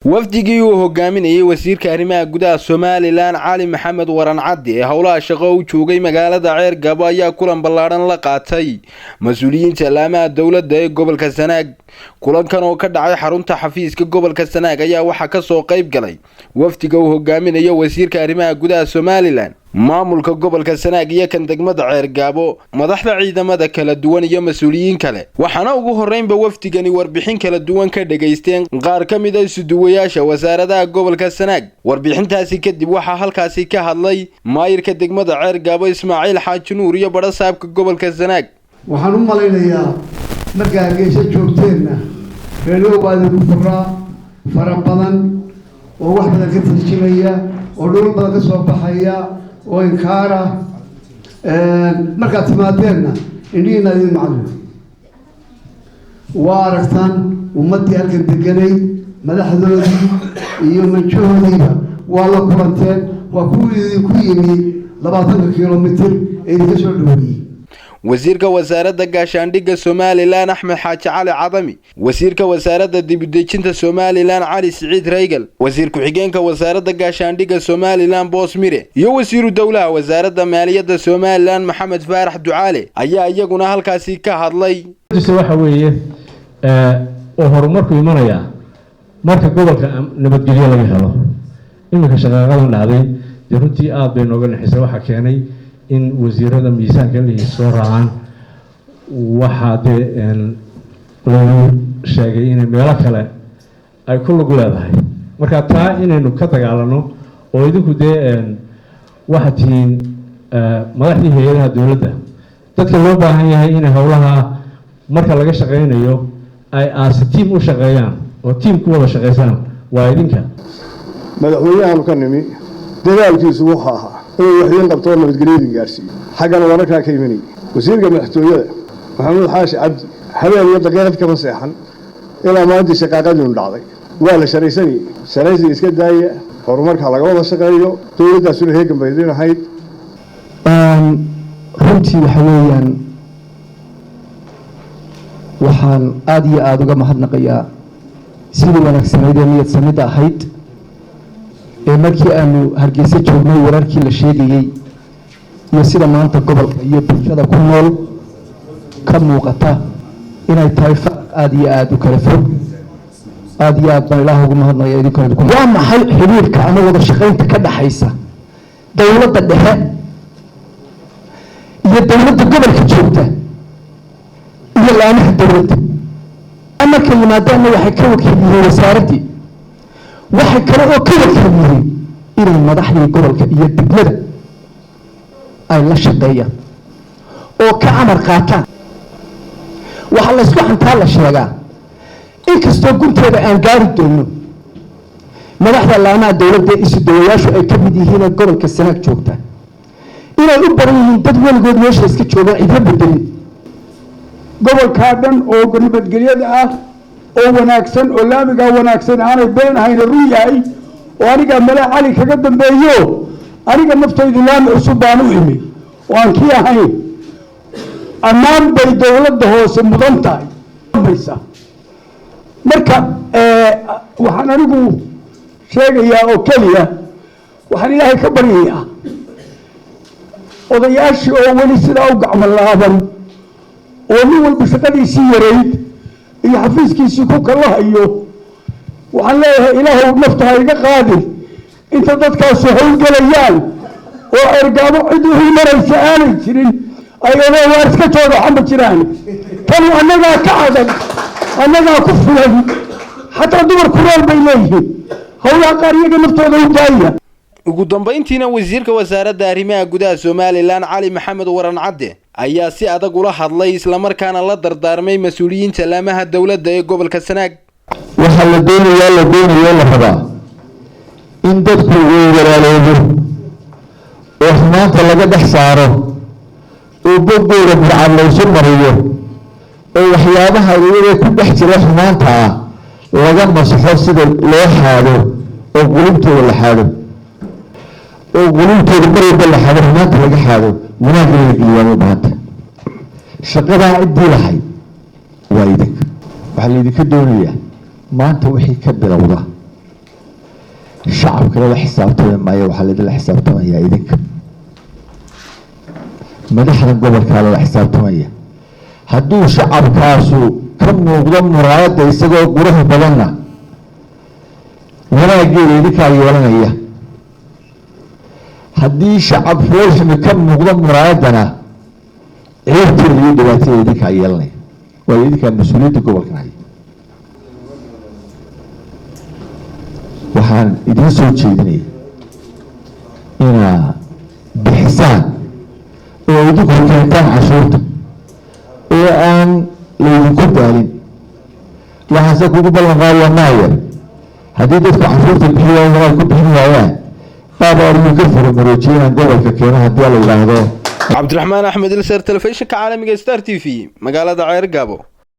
wafdigii uu hogaaminayay wasiirka arrimaha gudaha Soomaaliland Cali Maxamed Waran Cadde ee howlaha shaqo u joogay magaalada Ceergabo ayaa kulan ballaaran la qaatay mas'uuliyiinta laamaha dawladda ee gobolka Sanaag. kulankan oo ka dhacay xarunta xafiiska gobolka Sanaag ayaa waxa ka soo qayb galay wafdiga uu hogaaminayay wasiirka arrimaha gudaha Soomaaliland, maamulka gobolka Sanaag iyo kan degmada Ceergabo, madaxda ciidamada kala duwan iyo mas'uuliyiin kale. waxaana ugu horeynba wafdigani warbixin kala duwan ka dhageysteen qaar ka mid ah isuduwayaasha wasaaradaha gobolka Sanaag. warbixintaasi kadib waxa halkaasi ka hadlay maayirka degmada Ceergabo Ismaaciil Xaaji Nuur iyo barasaabka gobolka Sanaag. waxaan u malaynayaa markaa geesha joogteenna reeyo baad ku fara badan oo wax badan ka tarjimaya oo dhul badan ka soo baxaya oo inkaara markaa timaadeenna indhiina idin macallin waa aragtaan ummadii halkan deganay madaxdoodii iyo manjahoodiiba waa la kulanteen waa kuwii ku yimi 20 kilomitir ee idinka soo dhaweeyey. wasiirka wasaaradda gaashaandhigga Soomaaliland Axmed Xaaji Cali Cadami, wasiirka wasaaradda dibadejinta Soomaaliland Cali Siciid Raygal, wasiir ku-xigeenka wasaaradda gaashaandhigga Soomaaliland Boos Mire iyo wasiiru dawlaha wasaaradda maaliyadda Soomaaliland Maxamed Faarax Ducaale ayaa iyaguna halkaasi ka hadlay. waxa weeye oo horumarku imanaya marka gobolka nabadgelyo laga helo. iminka shaqaaqadan dhacday runtii aad bay nooga naxisay. waxa keenay in wasiirada miisaanka la soo raacaan waxa lagu sheegay in meelo kale ay ku lug leedahay. marka taa inaynu ka dagaalano oo idinku waxa tiin madaxdii hay'adaha dawladda dadka loo baahan yahay in hawlaha marka laga shaqeynayo ay team u shaqeeyaan oo team ku wada shaqeeyaan waa idinka. madaxweynaha ka nimi dadaalkiisu waxa ahaa وحين قبطوا نبتقليد قارسي حقنا وركنا كيمني وسيرك محتوية محمد حاشي عبد حبيب يبدأ قيادة كما سيحن إلى ما أنت شقاقات من العضي ولا شريسني إسكت داية فرمارك على قوضة شقاقيو تولد أسول هيك بيدين حيد runtii waxa weeyaan waxaan aad iyo aad uga mahadnaqayaa sidii wanaagsaneyd ee niyad samida ahayd markii aanu Hargeysa joognay wararkii la sheegayay iyo sida maanta gobolka iyo bulshada ku nool ka muuqata inay tahay aad iyo aad u kala fog. aad iyo aad baan Ilaahay ugu mahadnaqayaa idin kala duwan. waa maxay xiriirka ama wada shaqeynta ka dhaxaysa dawladda dhexe iyo dawladda gobolka joogta iyo laamaha dawladda? marka yimaadaan waxay ka wakiiliyeen wasaaradii waxa kale oo ka wakiiliyeen inay madaxdii gobolka iyo degmada ay la shaqeeyaan oo ka amar qaataan. waxa la isku xantaa la sheegaa inkastoo gunteeda aan gaari doono madaxda laamaha dawladda iyo isudawayaashu ay ka mid yihiin gobolka Sanaag joogta inay u baran yihiin dad weligood meesha iska jooga cidna bedelin. gobolka dhan oo nabadgelyada ah oo wanaagsan oo laamiga wanaagsan aanay been ahayn run yahay oo aniga mala cali kaga dambeeyo aniga naftaydu laami cusub baan u imi waan kii ahayn ammaan bay dawladda hoose mudan tahay. marka waxaan anigu sheegayaa oo kaliya waxaan Ilaahay ka baryayaa odayaashii oo weli sidaa u gacmo laaban oo nin walba shaqadiisii yareyd iyo xafiiskiisii ku kala hayo waxaan leeyahay Ilaahay naftaha iga qaadin inta dadkaas howlgalayaan oo Ceergabo cid u maraysa aanay jirin ay waa iska jooga xamba jiraan tan annaga ka adag annaga ku fulan xataa dumarku rool bay leeyihiin howlaha qaar iyaga naftooda u daaya. ugu dambeyntiina wasiirka wasaaradda arrimaha gudaha Soomaaliland Cali Maxamed Waran Cadde ayaa si adag ula hadlay isla markaana la dardaarmay mas'uuliyiinta laamaha dawladda ee gobolka Sanaag. waxa la doonayaa la rabaa in dadku ay walaaloobaan oo xumaanta laga dhex saaro oo boggooda burcadlayso mariyo oo waxyaabaha iyaga ku dhex jira xumaanta laga masaxo sida loo xaado oo qulubtooda la xaado oo qulubtooda marayba la xaado xumaanta laga xaado wanaagga iyo baahanta shaqada cidii lahay waa idinka waxa la idinka doonayaa maanta wixii ka bilowda shacabka la xisaabtami maayo, waxaa la xisaabtamayaa idinka madaxda gobolka la xisaabtamaya. hadduu shacabkaasu ka muuqdo muraayadda isagoo qurux badanna wanaageeda idinkaa yeelanaya. haddii shacab foolxumi ka muuqdo muraayaddana ceebteeda iyo dhibaatada idinkaa yeelanaya, waayo idinkaa mas-uuliyadda gobolkan haya. waxaan idiin soo jeedinaya inaa bixisaan oo idinku keentaan cashuurta oo aan laydinku daalin. waxaase kugu ballan qaadayaa maayer haddii dadku cashuurta bixi waayaan ay ku bixin waayaan qaab ka furamaroojiyaan gobolka keeno haddii la yidhaahdo. cabdiraxmaan axmed ilsar telefishinka caalamiga Star TV magaalada Ceergabo.